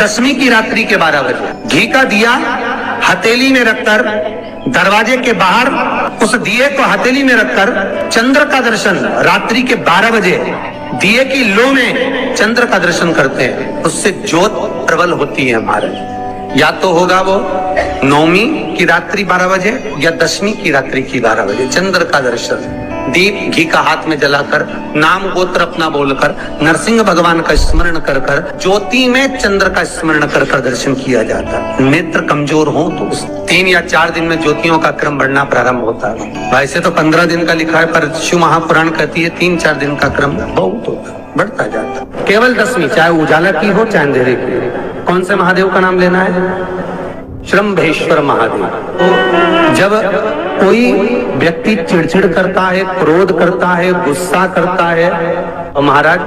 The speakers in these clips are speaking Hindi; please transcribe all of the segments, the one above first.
दसवीं की रात्रि के 12 बजे घी का दिया हथेली में रखकर दरवाजे के बाहर उस दिए को हथेली में रखकर चंद्र का दर्शन रात्रि के 12 बजे दिए की लो में चंद्र का दर्शन करते हैं, उससे ज्योत प्रबल होती है हमारे। या तो होगा वो नौवीं की रात्रि 12 बजे या दसवीं की रात्रि की 12 बजे चंद्र का दर्शन दीप घी का हाथ में जलाकर नाम गोत्र अपना बोलकर नरसिंह भगवान का स्मरण कर कर ज्योति में चंद्र का स्मरण कर कर दर्शन किया जाता है। नेत्र कमजोर हो तो 3 या 4 दिन में ज्योतियों का क्रम बढ़ना प्रारंभ होता है। वैसे तो 15 दिन का लिखा है, पर शिव महापुराण कहती है 3-4 दिन का क्रम बहुत होता है, बढ़ता जाता है। केवल दसवीं, चाहे उजाला की हो चाहे अंधेरे की। कौन से महादेव का नाम लेना है? श्रम्भेश्वर महादेव। तो जब कोई व्यक्ति चिड़चिड़ करता है, क्रोध करता है, गुस्सा करता है, तो महाराज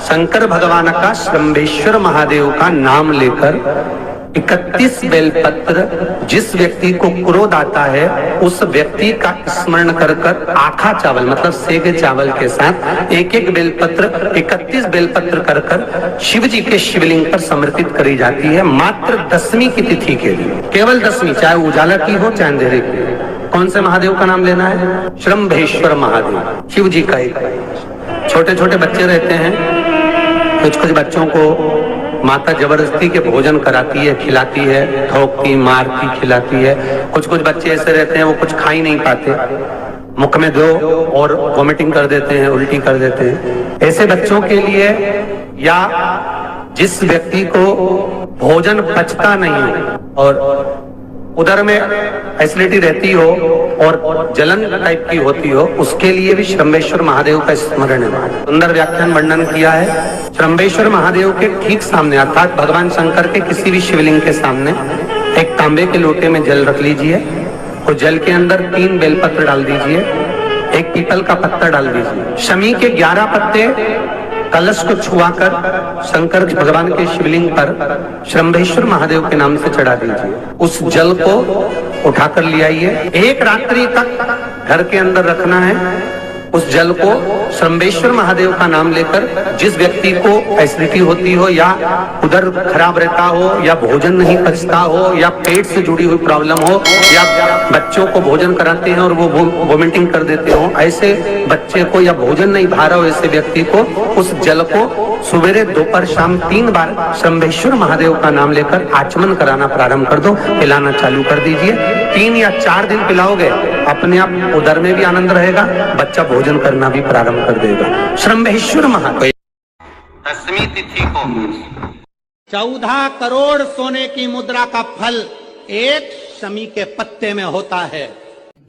शंकर भगवान का श्रम्भेश्वर महादेव का नाम लेकर 31 बेलपत्र, जिस व्यक्ति को क्रोध आता है उस व्यक्ति का स्मरण कर कर आखा चावल मतलब सेगे चावल के साथ एक एक बेलपत्र 31 बेलपत्र कर कर शिव जी के शिवलिंग पर समर्पित करी जाती है, मात्र दसवीं की तिथि के लिए। केवल दसवीं, चाहे उजाला की हो चाहे अंधेरे की। कौन से महादेव का नाम लेना है? श्रम्भेश्वर महादेव, शिव जी का एक। छोटे छोटे बच्चे रहते हैं, कुछ बच्चों को माता जबरदस्ती के भोजन कराती है, खिलाती है, ठोकती मारती खिलाती है। कुछ बच्चे ऐसे रहते हैं वो कुछ खा ही नहीं पाते, मुख में दो और वॉमिटिंग कर देते हैं, उल्टी कर देते हैं। ऐसे बच्चों के लिए या जिस व्यक्ति को भोजन पचता नहीं हो और उधर में एसिडिटी रहती हो और जलन टाइप की होती हो, उसके लिए भी श्रम्भेश्वर महादेव का स्मरण है। सुंदर व्याख्यान वर्णन किया है। श्रम्भेश्वर महादेव के ठीक सामने अर्थात भगवान शंकर के किसी भी शिवलिंग के सामने एक तांबे के लोटे में जल रख लीजिए और जल के अंदर 3 बेलपत्र डाल दीजिए, एक पीपल का पत्ता डाल दीजिए, शमी के 11 पत्ते कलश को छुआकर शंकर भगवान के शिवलिंग पर श्रम्भेश्वर महादेव के नाम से चढ़ा दीजिए। उस जल को उठाकर ले आइए, एक रात्रि तक घर के अंदर रखना है। उस जल को श्रम्भेश्वर महादेव का नाम लेकर जिस व्यक्ति को एसिडिटी होती हो या उधर खराब रहता हो या भोजन नहीं पचता हो या पेट से जुड़ी हुई प्रॉब्लम हो या बच्चों को भोजन कराते हैं और वो वोमिटिंग कर देते हो, ऐसे बच्चे को या भोजन नहीं भा रहा हो ऐसे व्यक्ति को उस जल को सवेरे दोपहर शाम 3 बार श्रम्भेश्वर महादेव का नाम लेकर आचमन कराना प्रारंभ कर दो, पिलाना चालू कर दीजिए। 3 या 4 दिन पिलाओगे, अपने आप उदर में भी आनंद रहेगा, बच्चा भोजन करना भी प्रारंभ कर देगा। श्रम्भेश्वर महादेव। दसवीं तिथि को 14 करोड़ सोने की मुद्रा का फल एक शमी के पत्ते में होता है।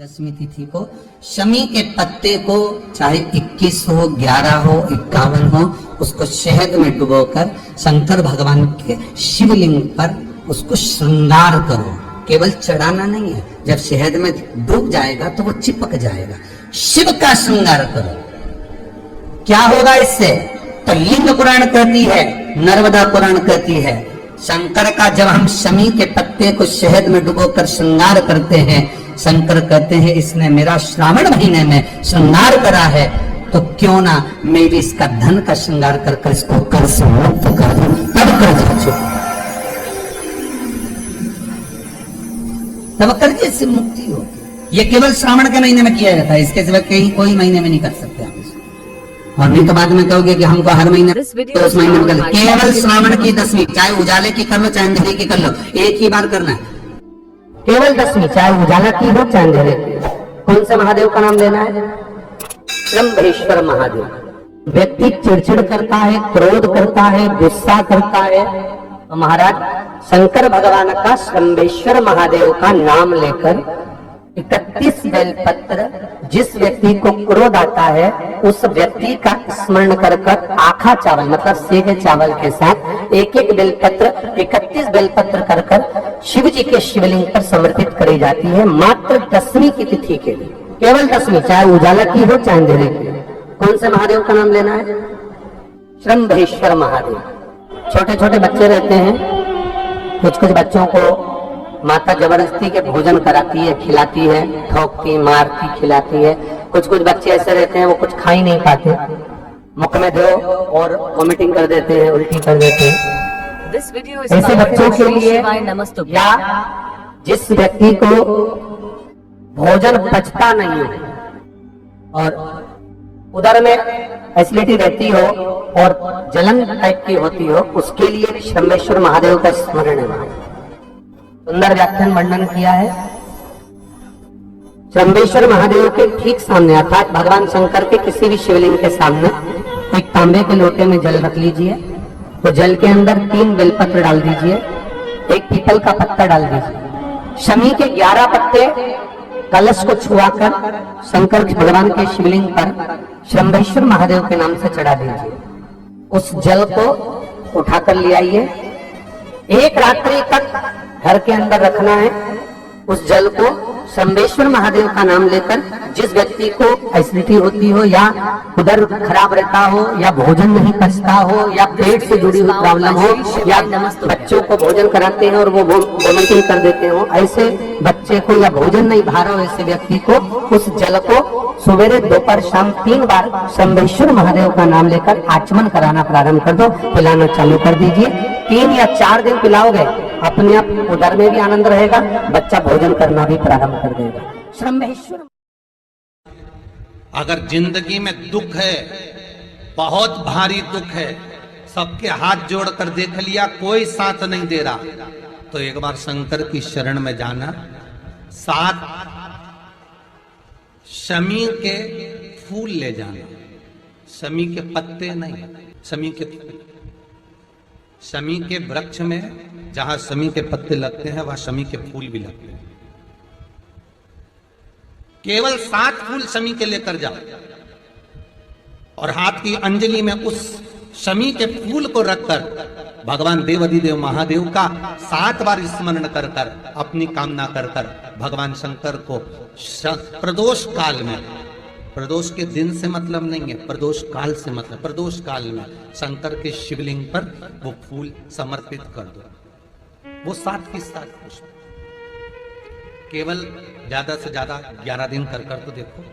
दसवीं तिथि को शमी के पत्ते को चाहे 21 हो, 11 हो, 51 हो, उसको शहद में डुबोकर शंकर भगवान के शिवलिंग पर उसको श्रृंगार करो। केवल चढ़ाना नहीं है, जब शहद में डूब जाएगा तो वो चिपक जाएगा। शिव का श्रृंगार करो। क्या होगा इससे? तो लिंग पुराण कहती है, नर्मदा पुराण कहती है, शंकर का जब हम शमी के पत्ते को शहद में डुबोकर श्रृंगार करते हैं, शंकर कहते हैं इसने मेरा श्रावण महीने में श्रृंगार करा है, तो क्यों ना मैं भी इसका धन का श्रृंगार कर कर इसको कर से मुक्त कर दूं, तब कर्ज से मुक्ति हो। ये केवल श्रावण के महीने में किया जाता है, इसके सिवा कहीं कोई महीने में नहीं कर सकते आप इसको। और नहीं तो बाद में कहोगे कि हमको हर महीने तो उस महीने में कर, केवल श्रावण की दसवीं, चाहे उजाले की कर लो चाहे अंधेरे की कर लो, एक ही बार करना है। केवल दसवीं, चाहे उजाला की हो चाहे अंधेरे की। कौन से महादेव का नाम लेना है? श्रम्भेश्वर महादेव। व्यक्ति चिड़चिड़ करता है, क्रोध करता है, गुस्सा करता है, तो महाराज शंकर भगवान का श्रम्भेश्वर महादेव का नाम लेकर 31 बेलपत्र, जिस व्यक्ति को क्रोध आता है उस व्यक्ति का स्मरण कर कर आखा चावल मतलब सेगे चावल के साथ एक एक बेलपत्र 31 बेलपत्र कर कर शिव जी के शिवलिंग पर समर्पित करी जाती है, मात्र दसवीं की तिथि के लिए। केवल दसवीं, चाहे उजाला की हो चाहे अंधेरे की। कौन से महादेव का नाम लेना है? श्रम्भेश्वर महादेव। छोटे छोटे बच्चे रहते हैं, कुछ बच्चों को माता जबरदस्ती के भोजन कराती है, खिलाती है, ठोकती मारती खिलाती है। कुछ बच्चे ऐसे रहते हैं वो कुछ खा ही नहीं पाते, मुख में दो और वॉमिटिंग कर देते हैं, उल्टी कर देते हैं। This video is ऐसे sponsored बच्चों by के Shri लिए Shivaya Namastuभ्यम। या जिस व्यक्ति को भोजन पचता नहीं हो और उदर में एसिडिटी रहती हो और जलन टाइप की होती हो, उसके लिए शंभेश्वर महादेव का स्मरण है। सुंदर व्याख्यान वर्णन किया है। शंभेश्वर महादेव के ठीक सामने अर्थात भगवान शंकर के किसी भी शिवलिंग के सामने एक तांबे के लोटे में जल रख लीजिए। तो जल के अंदर 3 बेलपत्र डाल दीजिए, एक पीपल का पत्ता डाल दीजिए, शमी के 11 पत्ते कलश को छुआकर शंकर भगवान के शिवलिंग पर शंभेश्वर महादेव के नाम से चढ़ा दीजिए। उस जल को उठाकर ले आइए। एक रात्रि तक घर के अंदर रखना है। उस जल को शंभेश्वर महादेव का नाम लेकर जिस व्यक्ति को एसिडिटी होती हो या उदर खराब रहता हो या भोजन नहीं पचता हो या पेट से जुड़ी हुई प्रॉब्लम हो या बच्चों को भोजन कराते हैं और वो वोमिटिंग कर देते हो, ऐसे बच्चे को या भोजन नहीं भा रहा हो ऐसे व्यक्ति को उस जल को सवेरे दोपहर शाम 3 बार शंभेश्वर महादेव का नाम लेकर आचमन कराना प्रारंभ कर दो। पिलाना चालू कर दीजिए। 3 या 4 दिन पिलाओगे, अपने आप उदर में भी आनंद रहेगा, बच्चा भोजन करना भी प्रारंभ कर देगा। शंभेश्वर। अगर जिंदगी में दुख है, बहुत भारी दुख है, सबके हाथ जोड़कर देख लिया कोई साथ नहीं दे रहा, तो एक बार शंकर की शरण में जाना। 7 शमी के फूल ले जाना, शमी के पत्ते नहीं, शमी के फूल। शमी के वृक्ष में जहां शमी के पत्ते लगते हैं वहां शमी के फूल भी लगते हैं। केवल 7 फूल शमी के लेकर जाओ और हाथ की अंजलि में उस शमी के फूल को रखकर भगवान देवाधिदेव महादेव का 7 बार स्मरण कर कर अपनी कामना कर कर भगवान शंकर को प्रदोष काल में, प्रदोष के दिन से मतलब नहीं है, प्रदोष काल से मतलब, प्रदोष काल में शंकर के शिवलिंग पर वो फूल समर्पित कर दो। वो 7 की 7 पुष्प, केवल ज्यादा से ज्यादा 11 दिन कर कर तो देखो।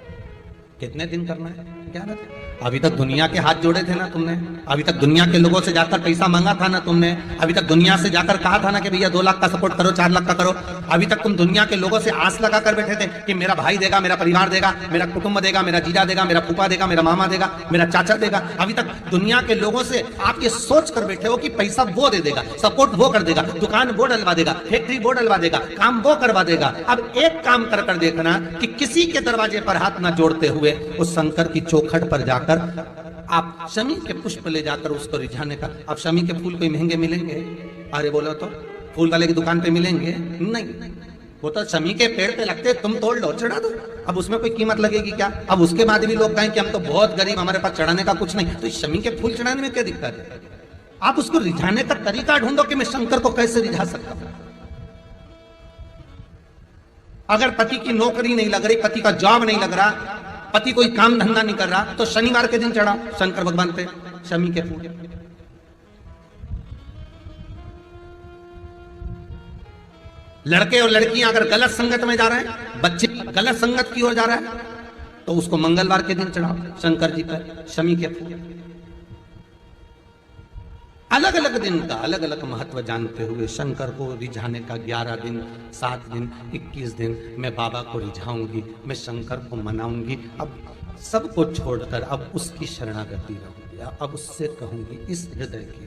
कितने दिन करना है? 11 दिन। अभी तक दुनिया के हाथ जोड़े थे ना तुमने, अभी तक दुनिया के लोगों से जाकर पैसा मांगा था ना तुमने, अभी तक दुनिया से जाकर कहा था ना कि भैया 2 लाख का सपोर्ट करो, 4 लाख का करो। अभी तक तुम दुनिया के लोगों से आस लगा कर बैठे थे कि मेरा भाई देगा, मेरा परिवार देगा, मेरा कुटुंब देगा, मेरा जीजा देगा, मेरा फूफा देगा, मेरा मामा देगा, मेरा चाचा देगा। अभी तक दुनिया के लोगों से आप ये सोच कर बैठे हो कि पैसा वो दे देगा, सपोर्ट वो कर देगा, दुकान वो डलवा देगा, फैक्ट्री वो डलवा देगा, काम वो करवा देगा। अब एक काम कर कर देखना कि किसी के दरवाजे पर हाथ ना जोड़ते हुए उस शंकर की चौखट पर जाकर आप शमी के पुष्प ले जाकर उसको रिझाने का। अब शमी के फूल कोई महंगे मिलेंगे? अरे बोलो तो फूल वाले की दुकान पे मिलेंगे? नहीं, वो तो शमी के पेड़ पे लगते, तुम तोड़ लो, चढ़ा दो। अब उसमें कोई कीमत लगेगी क्या? अब उसके बाद भी लोग कहें कि हम तो बहुत गरीब, हमारे पास चढ़ाने का कुछ नहीं, तो इस शमी के फूल चढ़ाने में क्या दिक्कत है? आप उसको रिझाने का तरीका ढूंढो कि मैं शंकर को कैसे रिझा सकता हूं। अगर पति की नौकरी नहीं लग रही, पति का जॉब नहीं लग रहा, पति कोई काम धंधा नहीं कर रहा, तो शनिवार के दिन चढ़ाओ शंकर भगवान पे शमी के फूल। लड़के और लड़कियां अगर गलत संगत में जा रहे हैं, बच्चे गलत संगत की ओर जा रहा है, तो उसको मंगलवार के दिन चढ़ाओ शंकर जी पर शमी के फूल। अलग अलग दिन का अलग अलग महत्व जानते हुए शंकर को रिझाने का 11 दिन, 7 दिन, 21 दिन मैं बाबा को रिझाऊंगी, मैं शंकर को मनाऊंगी। अब सबको छोड़कर अब उसकी शरणागति रहूंगी, अब उससे कहूंगी इस हृदय की